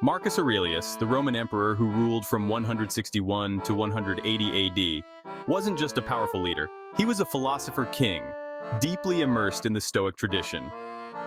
Marcus Aurelius, the Roman emperor who ruled from 161 to 180 AD, wasn't just a powerful leader, he was a philosopher king, deeply immersed in the Stoic tradition.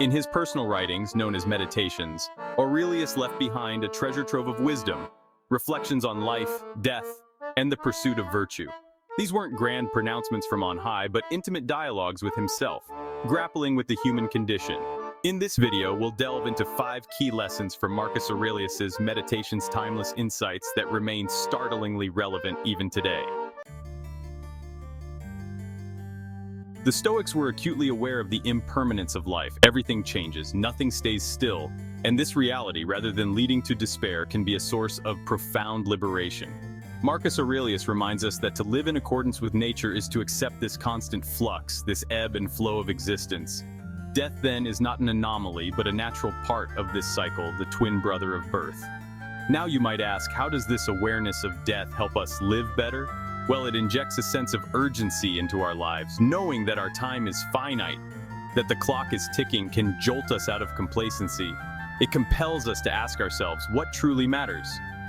In his personal writings, known as Meditations, Aurelius left behind a treasure trove of wisdom, reflections on life, death, and the pursuit of virtue. These weren't grand pronouncements from on high, but intimate dialogues with himself, grappling with the human condition. In this video, we'll delve into 5 key lessons from Marcus Aurelius's Meditations' timeless insights that remain startlingly relevant even today. The Stoics were acutely aware of the impermanence of life. Everything changes, nothing stays still, and this reality, rather than leading to despair, can be a source of profound liberation. Marcus Aurelius reminds us that to live in accordance with nature is to accept this constant flux, this ebb and flow of existence. Death, then, is not an anomaly, but a natural part of this cycle, the twin brother of birth. Now you might ask, how does this awareness of death help us live better? Well, it injects a sense of urgency into our lives. Knowing that our time is finite, that the clock is ticking, can jolt us out of complacency. It compels us to ask ourselves, what truly matters?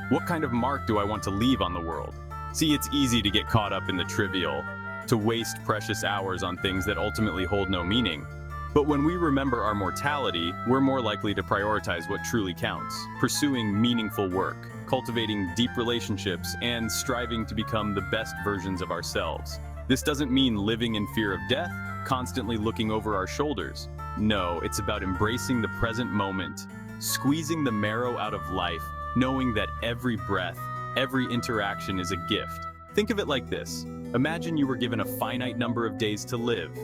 What kind of mark do I want to leave on the world? See, it's easy to get caught up in the trivial, to waste precious hours on things that ultimately hold no meaning. But when we remember our mortality, we're more likely to prioritize what truly counts, pursuing meaningful work, cultivating deep relationships, and striving to become the best versions of ourselves. This doesn't mean living in fear of death, constantly looking over our shoulders. No, it's about embracing the present moment, squeezing the marrow out of life, knowing that every breath, every interaction is a gift. Think of it like this. Imagine you were given a finite number of days to live.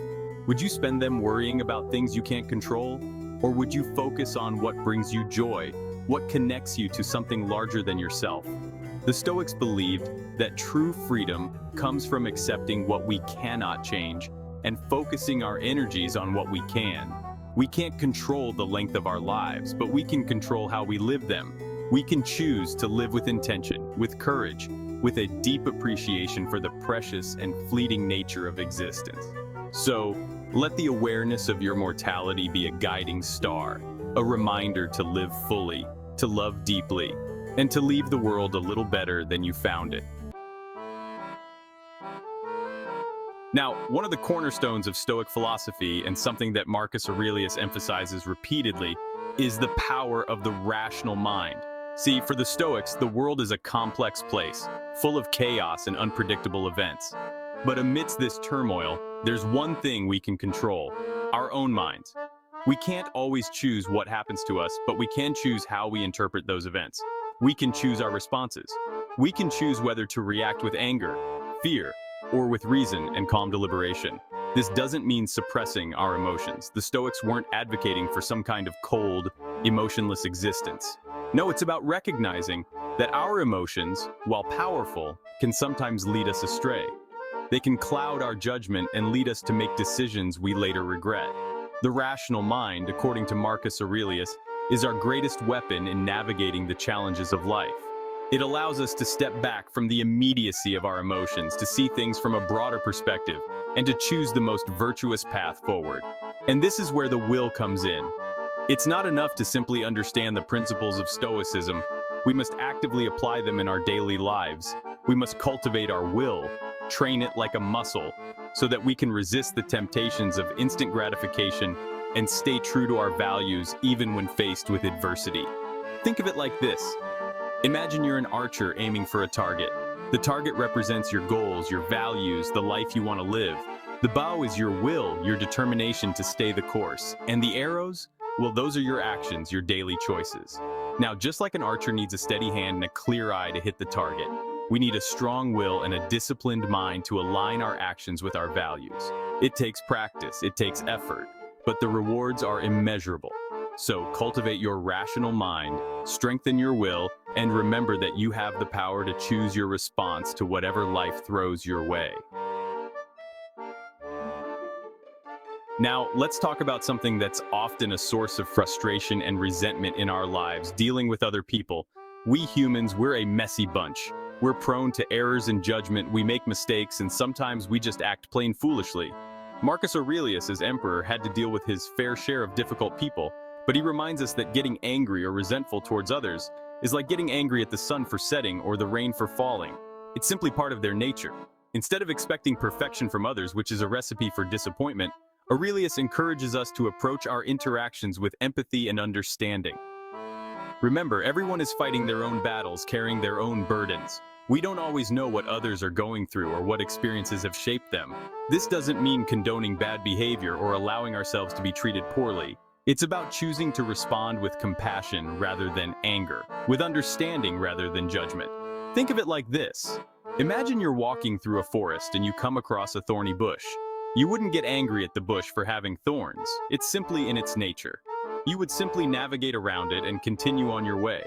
Would you spend them worrying about things you can't control? Or would you focus on what brings you joy, what connects you to something larger than yourself? The Stoics believed that true freedom comes from accepting what we cannot change and focusing our energies on what we can. We can't control the length of our lives, but we can control how we live them. We can choose to live with intention, with courage, with a deep appreciation for the precious and fleeting nature of existence. So, let the awareness of your mortality be a guiding star, a reminder to live fully, to love deeply, and to leave the world a little better than you found it. Now, one of the cornerstones of Stoic philosophy, and something that Marcus Aurelius emphasizes repeatedly, is the power of the rational mind. See, for the Stoics, the world is a complex place, full of chaos and unpredictable events. But amidst this turmoil, there's one thing we can control: our own minds. We can't always choose what happens to us, but we can choose how we interpret those events. We can choose our responses. We can choose whether to react with anger, fear, or with reason and calm deliberation. This doesn't mean suppressing our emotions. The Stoics weren't advocating for some kind of cold, emotionless existence. No, it's about recognizing that our emotions, while powerful, can sometimes lead us astray. They can cloud our judgment and lead us to make decisions we later regret. The rational mind, according to Marcus Aurelius, is our greatest weapon in navigating the challenges of life. It allows us to step back from the immediacy of our emotions, to see things from a broader perspective, and to choose the most virtuous path forward. And this is where the will comes in. It's not enough to simply understand the principles of Stoicism. We must actively apply them in our daily lives. We must cultivate our will, train it like a muscle, so that we can resist the temptations of instant gratification and stay true to our values even when faced with adversity. Think of it like this. Imagine you're an archer aiming for a target. The target represents your goals, your values, the life you want to live. The bow is your will, your determination to stay the course. And the arrows? Well, those are your actions, your daily choices. Now, just like an archer needs a steady hand and a clear eye to hit the target, we need a strong will and a disciplined mind to align our actions with our values. It takes practice, it takes effort, but the rewards are immeasurable. So cultivate your rational mind, strengthen your will, and remember that you have the power to choose your response to whatever life throws your way. Now, let's talk about something that's often a source of frustration and resentment in our lives: dealing with other people. We humans, we're a messy bunch. We're prone to errors in judgment, we make mistakes, and sometimes we just act plain foolishly. Marcus Aurelius, as emperor, had to deal with his fair share of difficult people, but he reminds us that getting angry or resentful towards others is like getting angry at the sun for setting or the rain for falling. It's simply part of their nature. Instead of expecting perfection from others, which is a recipe for disappointment, Aurelius encourages us to approach our interactions with empathy and understanding. Remember, everyone is fighting their own battles, carrying their own burdens. We don't always know what others are going through or what experiences have shaped them. This doesn't mean condoning bad behavior or allowing ourselves to be treated poorly. It's about choosing to respond with compassion rather than anger, with understanding rather than judgment. Think of it like this. Imagine you're walking through a forest and you come across a thorny bush. You wouldn't get angry at the bush for having thorns. It's simply in its nature. You would simply navigate around it and continue on your way.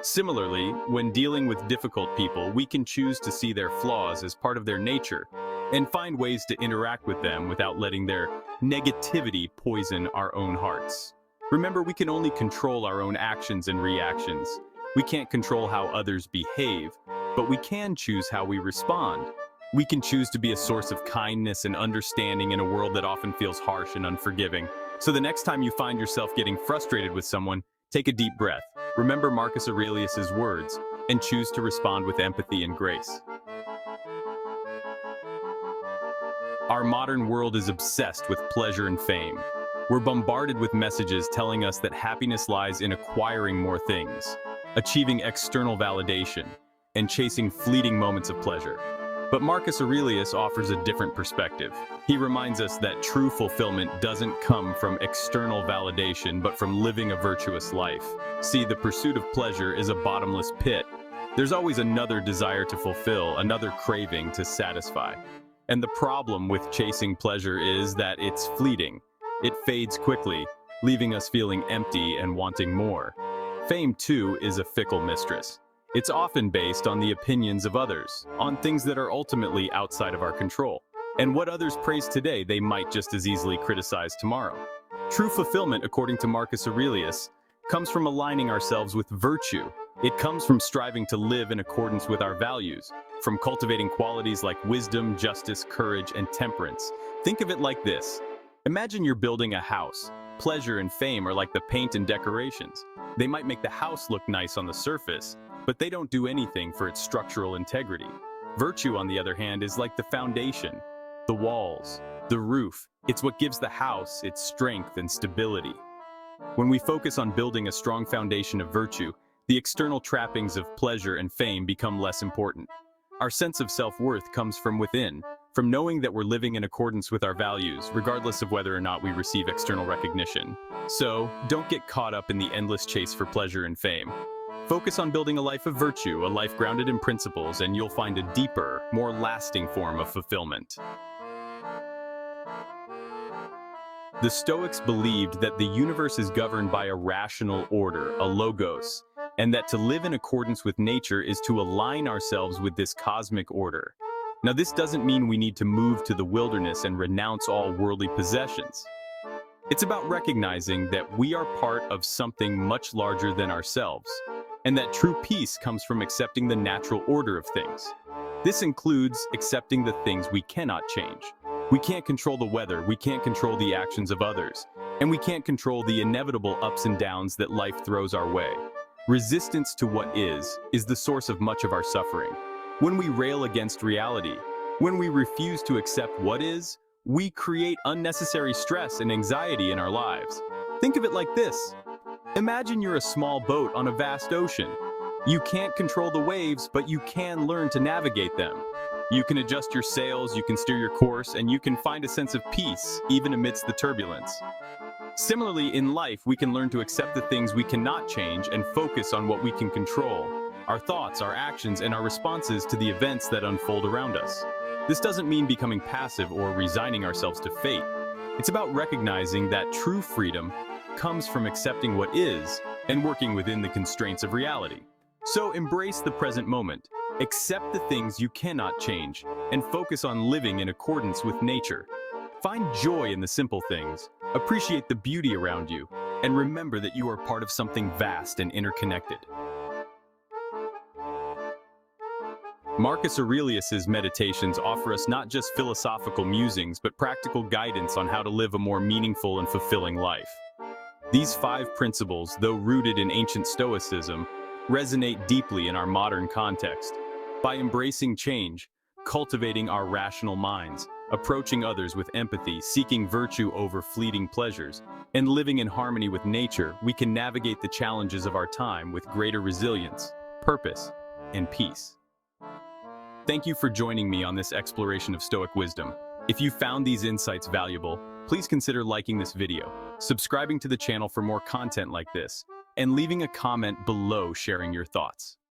Similarly, when dealing with difficult people, we can choose to see their flaws as part of their nature and find ways to interact with them without letting their negativity poison our own hearts. Remember, we can only control our own actions and reactions. We can't control how others behave, but we can choose how we respond. We can choose to be a source of kindness and understanding in a world that often feels harsh and unforgiving. So the next time you find yourself getting frustrated with someone, take a deep breath. Remember Marcus Aurelius' words and choose to respond with empathy and grace. Our modern world is obsessed with pleasure and fame. We're bombarded with messages telling us that happiness lies in acquiring more things, achieving external validation, and chasing fleeting moments of pleasure. But Marcus Aurelius offers a different perspective. He reminds us that true fulfillment doesn't come from external validation, but from living a virtuous life. See, the pursuit of pleasure is a bottomless pit. There's always another desire to fulfill, another craving to satisfy. And the problem with chasing pleasure is that it's fleeting. It fades quickly, leaving us feeling empty and wanting more. Fame, too, is a fickle mistress. It's often based on the opinions of others, on things that are ultimately outside of our control. And what others praise today, they might just as easily criticize tomorrow. True fulfillment, according to Marcus Aurelius, comes from aligning ourselves with virtue. It comes from striving to live in accordance with our values, from cultivating qualities like wisdom, justice, courage, and temperance. Think of it like this. Imagine you're building a house. Pleasure and fame are like the paint and decorations. They might make the house look nice on the surface, but they don't do anything for its structural integrity. Virtue, on the other hand, is like the foundation, the walls, the roof. It's what gives the house its strength and stability. When we focus on building a strong foundation of virtue, the external trappings of pleasure and fame become less important. Our sense of self-worth comes from within, from knowing that we're living in accordance with our values, regardless of whether or not we receive external recognition. So, don't get caught up in the endless chase for pleasure and fame. Focus on building a life of virtue, a life grounded in principles, and you'll find a deeper, more lasting form of fulfillment. The Stoics believed that the universe is governed by a rational order, a logos, and that to live in accordance with nature is to align ourselves with this cosmic order. Now, this doesn't mean we need to move to the wilderness and renounce all worldly possessions. It's about recognizing that we are part of something much larger than ourselves, and that true peace comes from accepting the natural order of things. This includes accepting the things we cannot change. We can't control the weather, we can't control the actions of others, and we can't control the inevitable ups and downs that life throws our way. Resistance to what is the source of much of our suffering. When we rail against reality, when we refuse to accept what is, we create unnecessary stress and anxiety in our lives. Think of it like this. Imagine you're a small boat on a vast ocean. You can't control the waves, but you can learn to navigate them. You can adjust your sails, you can steer your course, and you can find a sense of peace, even amidst the turbulence. Similarly, in life, we can learn to accept the things we cannot change and focus on what we can control, our thoughts, our actions, and our responses to the events that unfold around us. This doesn't mean becoming passive or resigning ourselves to fate. It's about recognizing that true freedom comes from accepting what is and working within the constraints of reality. So embrace the present moment, accept the things you cannot change, and focus on living in accordance with nature. Find joy in the simple things, appreciate the beauty around you, and remember that you are part of something vast and interconnected. Marcus Aurelius' meditations offer us not just philosophical musings, but practical guidance on how to live a more meaningful and fulfilling life. These 5 principles, though rooted in ancient Stoicism, resonate deeply in our modern context. By embracing change, cultivating our rational minds, approaching others with empathy, seeking virtue over fleeting pleasures, and living in harmony with nature, we can navigate the challenges of our time with greater resilience, purpose, and peace. Thank you for joining me on this exploration of Stoic wisdom. If you found these insights valuable, please consider liking this video, subscribing to the channel for more content like this, and leaving a comment below sharing your thoughts.